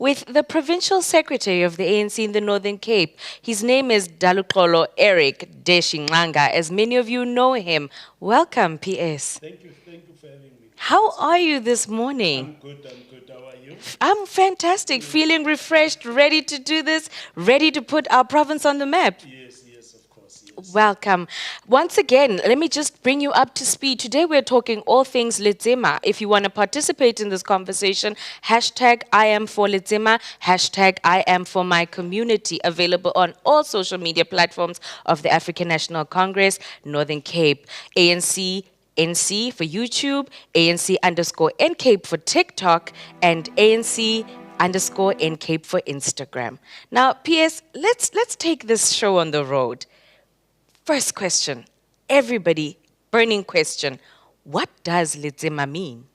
with the Provincial Secretary of the ANC in the Northern Cape. His name is Tsholofelo Cde Deshi Ngxanga, as many of you know him. Welcome, PS. Thank you for having me. How are you this morning? I'm good. How are you? I'm fantastic, feeling refreshed, ready to do this, ready to put our province on the map. Yes, of course, yes. Welcome. Once again, let me just bring you up to speed. Today we're talking all things Letsema. If you want to participate in this conversation, hashtag I am for Letsema, hashtag I am for my community, available on all social media platforms of the African National Congress, Northern Cape, ANC NC for YouTube, ANC underscore NCape for TikTok, and ANC underscore NCape for Instagram. Now, PS, let's take this show on the road. First question, everybody, burning question. What does Letsema mean?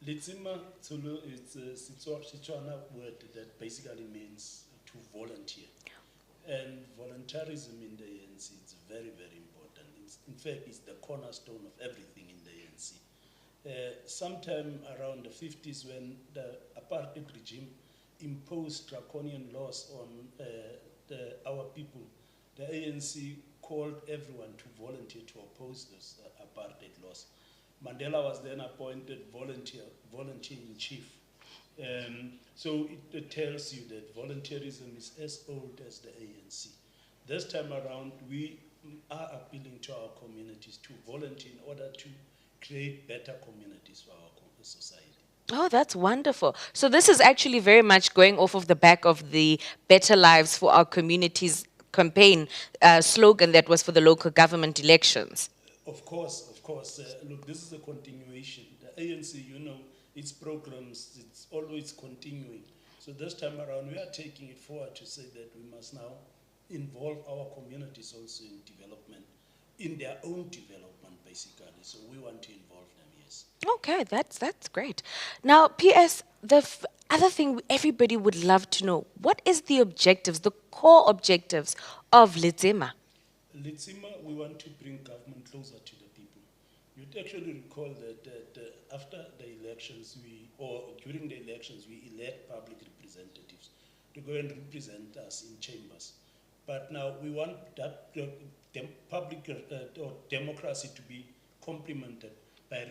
Letsema Tsulu is a Setswana word that basically means to volunteer. And voluntarism in the ANC is very important. In fact, it's the cornerstone of everything in the ANC. Sometime around the 50s, when the apartheid regime imposed draconian laws on our people, the ANC called everyone to volunteer to oppose those apartheid laws. Mandela was then appointed volunteer in chief. So it tells you that volunteerism is as old as the ANC. This time around, we are appealing to our communities to volunteer in order to create better communities for our society. Oh, that's wonderful. So this is actually very much going off of the back of the Better Lives for Our Communities campaign slogan that was for the local government elections. Of course. Look, this is a continuation. The ANC, its programs, it's always continuing. So this time around, we are taking it forward to say that we must now involve our communities also in development, in their own development, basically. So we want to involve them, yes. Okay, that's great. Now, PS, the other thing everybody would love to know, what is the objectives, the core objectives of Letsema? Letsema, we want to bring government closer to the people. You'd actually recall that after the elections, during the elections, we elect public representatives to go and represent us in chambers. But now we want that public or democracy to be complemented by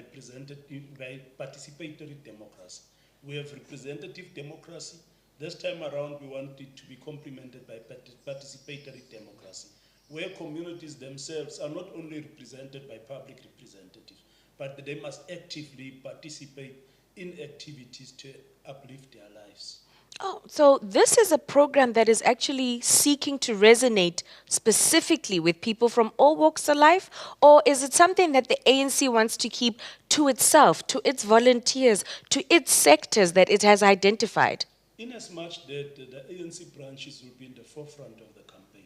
participatory democracy. We have representative democracy. This time around, we want it to be complemented by participatory democracy, where communities themselves are not only represented by public representatives, but they must actively participate in activities to uplift their lives. Oh, so this is a program that is actually seeking to resonate specifically with people from all walks of life, or is it something that the ANC wants to keep to itself, to its volunteers, to its sectors that it has identified? In as much that the ANC branches will be in the forefront of the campaign,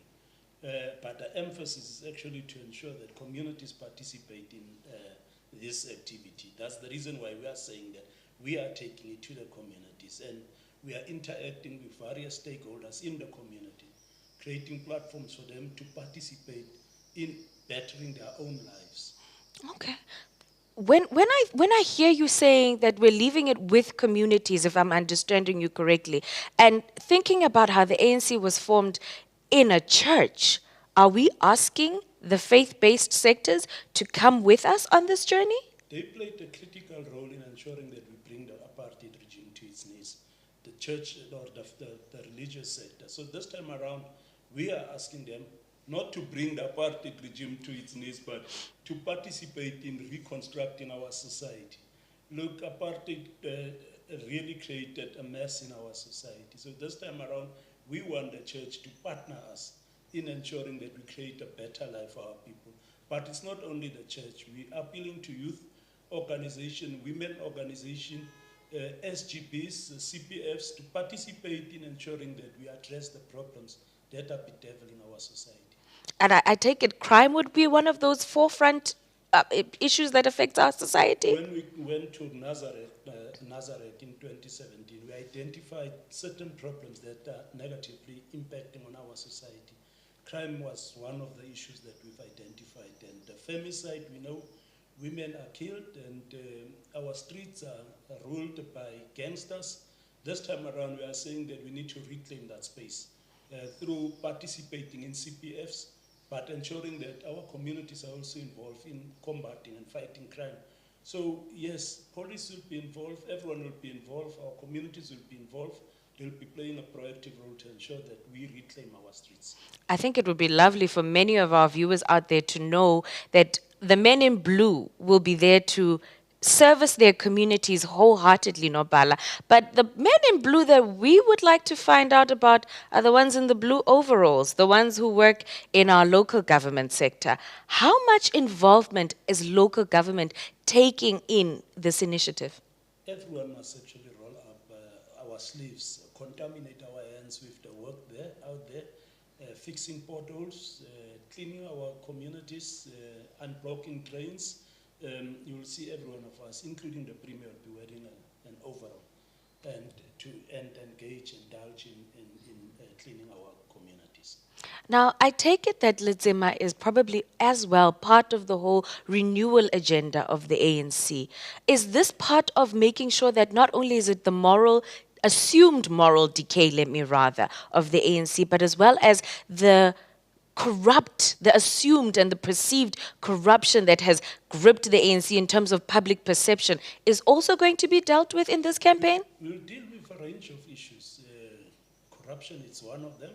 but the emphasis is actually to ensure that communities participate in this activity. That's the reason why we are saying that we are taking it to the communities, and we are interacting with various stakeholders in the community, creating platforms for them to participate in bettering their own lives. Okay. When I hear you saying that we're leaving it with communities, if I'm understanding you correctly, and thinking about how the ANC was formed in a church, are we asking the faith-based sectors to come with us on this journey? They played a critical role in ensuring that we bring the apartheid regime to its knees, the church or the religious sector. So this time around, we are asking them not to bring the apartheid regime to its knees, but to participate in reconstructing our society. Look, apartheid really created a mess in our society. So this time around, we want the church to partner us in ensuring that we create a better life for our people. But it's not only the church. We are appealing to youth organization, women organization, SGBs, CPFs to participate in ensuring that we address the problems that are bedeviling our society. And I take it crime would be one of those forefront issues that affects our society? When we went to Nazareth in 2017, we identified certain problems that are negatively impacting on our society. Crime was one of the issues that we've identified. And the femicide, we know women are killed and our streets are ruled by gangsters. This time around, we are saying that we need to reclaim that space through participating in CPFs, but ensuring that our communities are also involved in combating and fighting crime. So yes, police will be involved, everyone will be involved, our communities will be involved. They'll be playing a proactive role to ensure that we reclaim our streets. I think it would be lovely for many of our viewers out there to know that the men in blue will be there to service their communities wholeheartedly, Nobala. But the men in blue that we would like to find out about are the ones in the blue overalls, the ones who work in our local government sector. How much involvement is local government taking in this initiative? Everyone must actually roll up our sleeves, contaminate our hands with the work there, out there, fixing potholes, cleaning our communities, unblocking drains. You will see every one of us, including the Premier, will be wearing an overall and to engage, indulge in cleaning our communities. Now, I take it that Letsema is probably as well part of the whole renewal agenda of the ANC. Is this part of making sure that not only is it the assumed moral decay, of the ANC, but as well as the assumed and the perceived corruption that has gripped the ANC in terms of public perception is also going to be dealt with in this campaign? We'll deal with a range of issues. Corruption is one of them.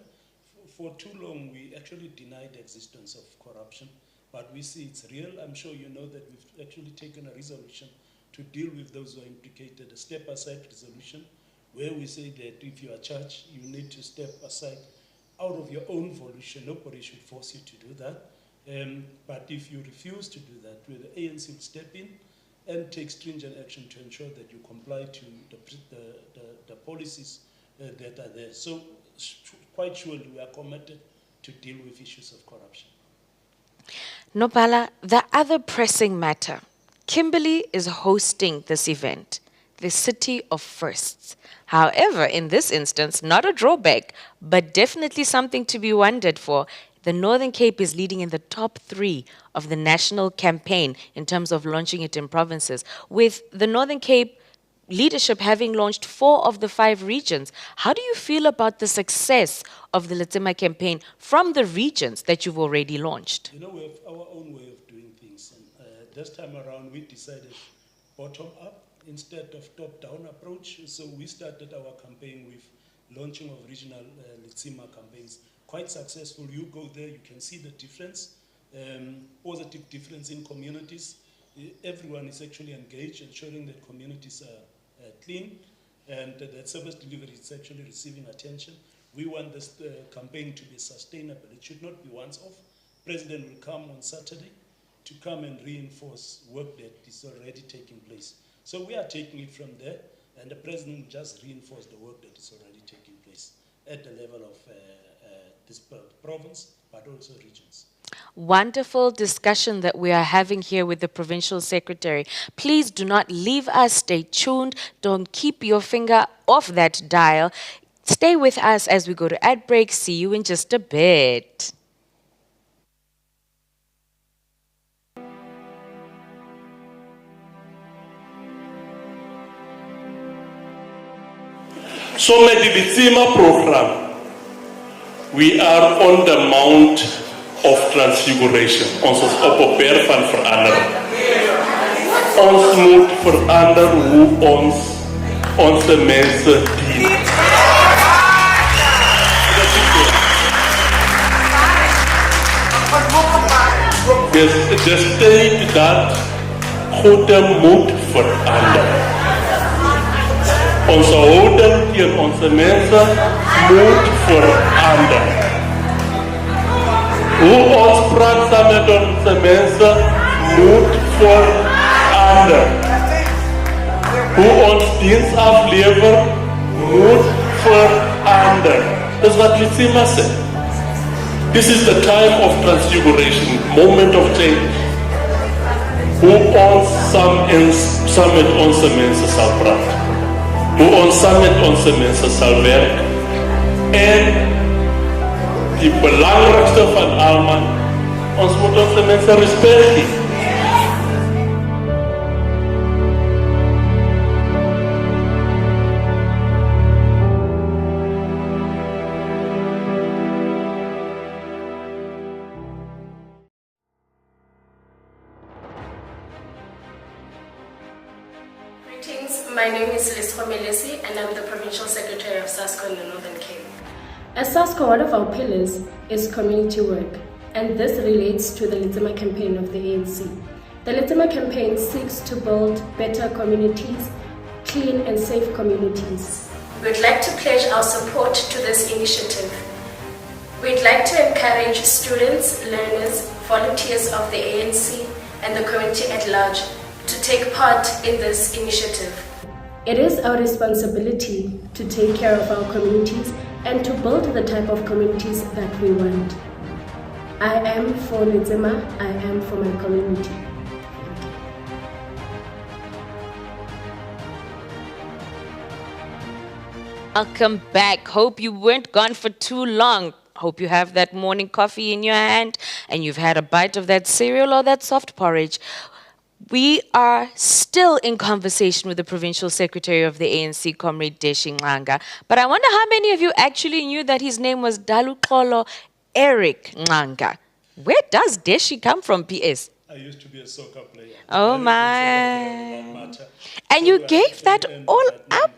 For too long, we actually denied the existence of corruption, but we see it's real. I'm sure you know that we've actually taken a resolution to deal with those who are implicated, a step-aside resolution, where we say that if you are charged, you need to step aside out of your own volition. Nobody should force you to do that. But if you refuse to do that, the ANC will step in and take stringent action to ensure that you comply to the policies that are there. So quite surely we are committed to deal with issues of corruption. Nobala, the other pressing matter. Kimberley is hosting this event, the City of Firsts. However, in this instance, not a drawback, but definitely something to be wondered for. The Northern Cape is leading in the top 3 of the national campaign in terms of launching it in provinces, with the Northern Cape leadership having launched 4 of the 5 regions. How do you feel about the success of the Letsema campaign from the regions that you've already launched? You know, we have our own way of doing things. And this time around, we decided bottom up instead of top-down approach. So we started our campaign with launching of regional Letsema campaigns. Quite successful. You go there, you can see the difference, positive difference in communities. Everyone is actually engaged, ensuring that communities are clean and that service delivery is actually receiving attention. We want this campaign to be sustainable. It should not be once off. President will come on Saturday to come and reinforce work that is already taking place. So we are taking it from there, and the President will just reinforce the work that is already taking place at the level of this province, but also regions. Wonderful discussion that we are having here with the Provincial Secretary. Please do not leave us. Stay tuned. Don't keep your finger off that dial. Stay with us as we go to ad break. See you in just a bit. So met die Letsema program. We are on the Mount of Transfiguration. Ons is op 'n berg van verandering. Ons moet verander hoe ons mense dien. The state dat goede moet verander. Onze houding teen onze mensen moet verander. Hoe ons praat saam met onze mensen moet verander. Hoe ons dienst aflever moet verander. Dat is wat Letsema zegt. This is the time of transfiguration, moment of change. Hoe ons saam met onze mensen zal praten. Hoe ons saam met onze mensen zal werken. En die belangrijkste van allemaal, ons moet onze mensen respect geven. My name is Letsema and I'm the Provincial Secretary of SASCO in the Northern Cape. As SASCO, one of our pillars is community work, and this relates to the Letsema campaign of the ANC. The Letsema campaign seeks to build better communities, clean and safe communities. We'd like to pledge our support to this initiative. We'd like to encourage students, learners, volunteers of the ANC and the community at large to take part in this initiative. It is our responsibility to take care of our communities and to build the type of communities that we want. I am for Letsema, I am for my community. Welcome back. Hope you weren't gone for too long. Hope you have that morning coffee in your hand and you've had a bite of that cereal or that soft porridge. We are still in conversation with the Provincial Secretary of the ANC, Cde Deshi Ngxanga. But I wonder how many of you actually knew that his name was Tsholofelo Ngxanga. Where does Deshi come from, PS? I used to be a soccer player. Oh my. And you gave that all up?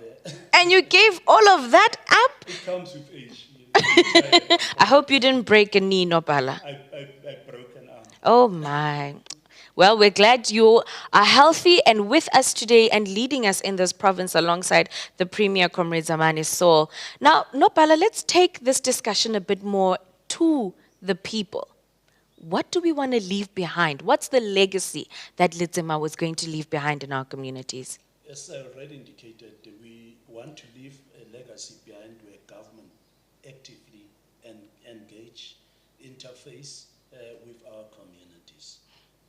And you gave all of that up? It comes with age. I hope you didn't break a knee, Nopala. I broke an arm. Oh my. Well, we're glad you are healthy and with us today and leading us in this province alongside the Premier, Comrade Zamani Saul. Now, Nopala, let's take this discussion a bit more to the people. What do we want to leave behind? What's the legacy that Letsema was going to leave behind in our communities? As I already indicated, we want to leave a legacy behind where government actively engage, interface with our communities.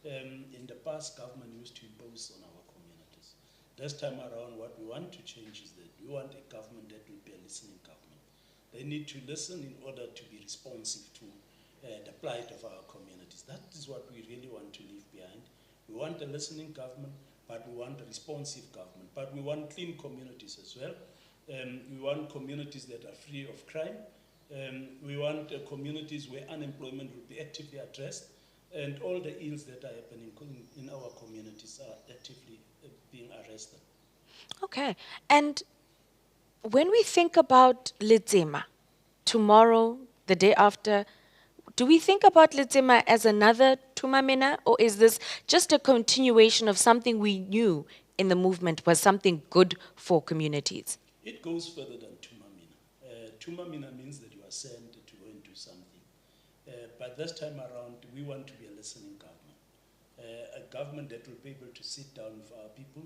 In the past, government used to impose on our communities. This time around, what we want to change is that we want a government that will be a listening government. They need to listen in order to be responsive to the plight of our communities. That is what we really want to leave behind. We want a listening government, but we want a responsive government. But we want clean communities as well. We want communities that are free of crime. We want communities where unemployment will be actively addressed, and all the ills that are happening in our communities are actively being arrested. Okay. And when we think about Letsema, tomorrow, the day after, do we think about Letsema as another Tumamina, or is this just a continuation of something we knew in the movement was something good for communities? It goes further than Tumamina. Tumamina means that you are sent to go and do something. But this time around, we want to be a listening government. A government that will be able to sit down with our people,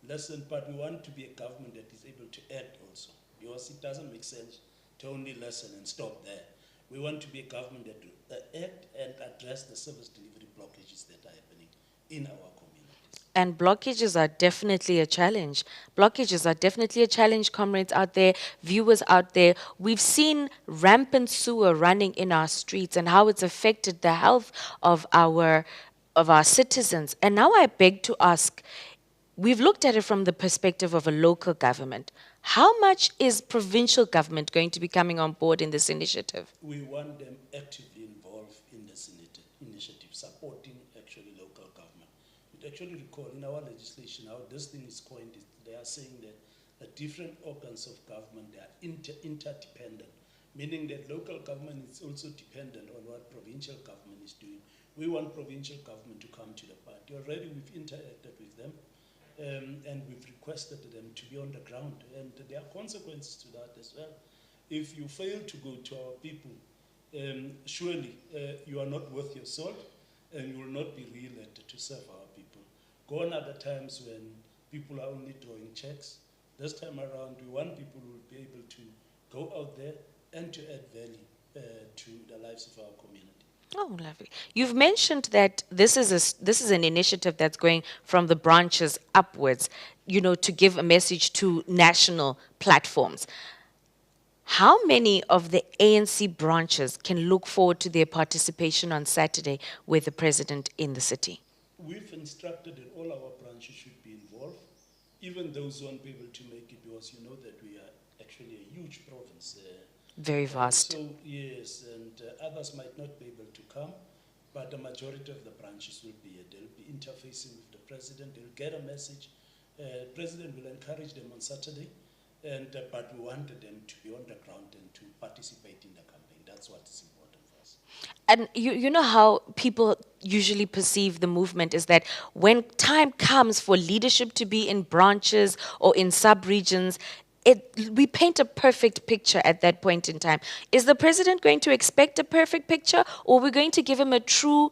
listen, but we want to be a government that is able to act also. Because it doesn't make sense to only listen and stop there. We want to be a government that will act and address the service delivery blockages that are happening in our communities. And blockages are definitely a challenge. Blockages are definitely a challenge, comrades out there, viewers out there. We've seen rampant sewer running in our streets and how it's affected the health of our citizens. And now I beg to ask, we've looked at it from the perspective of a local government. How much is provincial government going to be coming on board in this initiative? We want them actively involved in this initiative, supporting actually local government. We actually recall in our legislation how this thing is coined. They are saying that the different organs of government, they are interdependent, meaning that local government is also dependent on what provincial government is doing. We want provincial government to come to the party. Already we've interacted with them. And we've requested them to be on the ground, and there are consequences to that as well. If you fail to go to our people, surely you are not worth your salt, and you will not be re-elected to serve our people. Gone are the times when people are only drawing checks. This time around, we want people who will be able to go out there and to add value to the lives of our community. Oh, lovely. You've mentioned that this is an initiative that's going from the branches upwards, you know, to give a message to national platforms. How many of the ANC branches can look forward to their participation on Saturday with the president in the city? We've instructed that all our branches should be involved, even those who won't be able to make it, because you know that we are actually a huge province. Very vast. So, yes, and others might not be able to come, but the majority of the branches will be here. They'll be interfacing with the president. They'll get a message President will encourage them on Saturday, but we wanted them to be on the ground and to participate in the campaign. That's what is important for us. And you know how people usually perceive the movement is that when time comes for leadership to be in branches or in sub-regions, we paint a perfect picture at that point in time. Is the president going to expect a perfect picture, or are we going to give him a true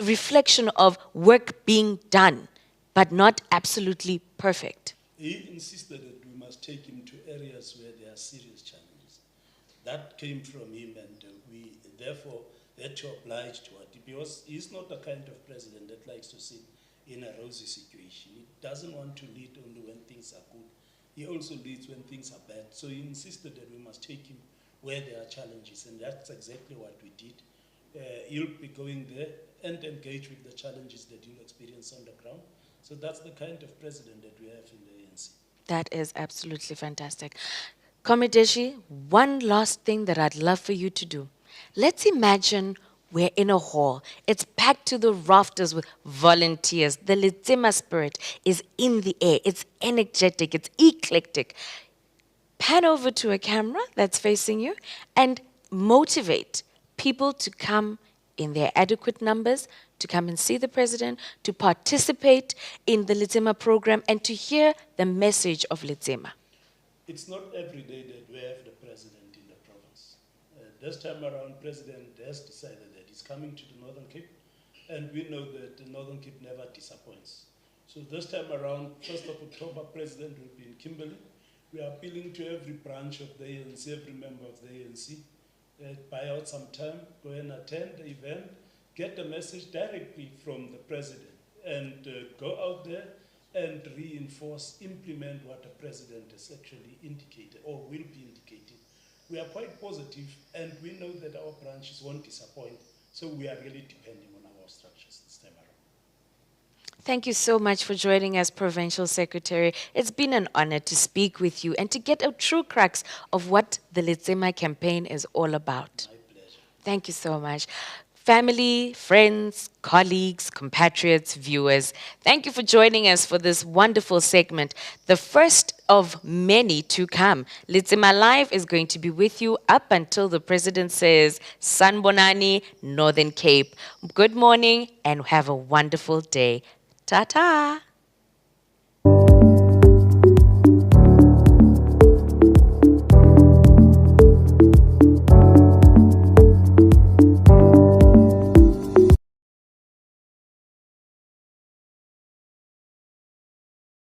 reflection of work being done, but not absolutely perfect? He insisted that we must take him to areas where there are serious challenges. That came from him, and we therefore had to oblige to it, because he's not the kind of president that likes to sit in a rosy situation. He doesn't want to lead only when things are good. He also leads when things are bad. So he insisted that we must take him where there are challenges, and that's exactly what we did. He'll be going there and engage with the challenges that you'll experience on the ground. So that's the kind of president that we have in the ANC. That is absolutely fantastic. Cde Deshi, one last thing that I'd love for you to do. Let's imagine we're in a hall. It's packed to the rafters with volunteers. The Letsema spirit is in the air. It's energetic. It's eclectic. Pan over to a camera that's facing you and motivate people to come in their adequate numbers, to come and see the president, to participate in the Letsema program, and to hear the message of Letsema. It's not every day that we have the president in the province. This time around, President has decided that he's coming to the Northern Cape, and we know that the Northern Cape never disappoints. So this time around, 1st of October, President will be in Kimberley. We are appealing to every branch of the ANC, every member of the ANC, buy out some time, go and attend the event, get the message directly from the president, and go out there and reinforce, implement what the president has actually indicated or will be indicating. We are quite positive, and we know that our branches won't disappoint, so we are really depending on our structures this time around. Thank you so much for joining us, Provincial Secretary. It's been an honor to speak with you and to get a true crux of what the Letsema campaign is all about. My pleasure. Thank you so much. Family, friends, colleagues, compatriots, viewers, thank you for joining us for this wonderful segment, the first of many to come. Letsema Live is going to be with you up until the president says, Sanbonani, Northern Cape. Good morning and have a wonderful day. Ta-ta.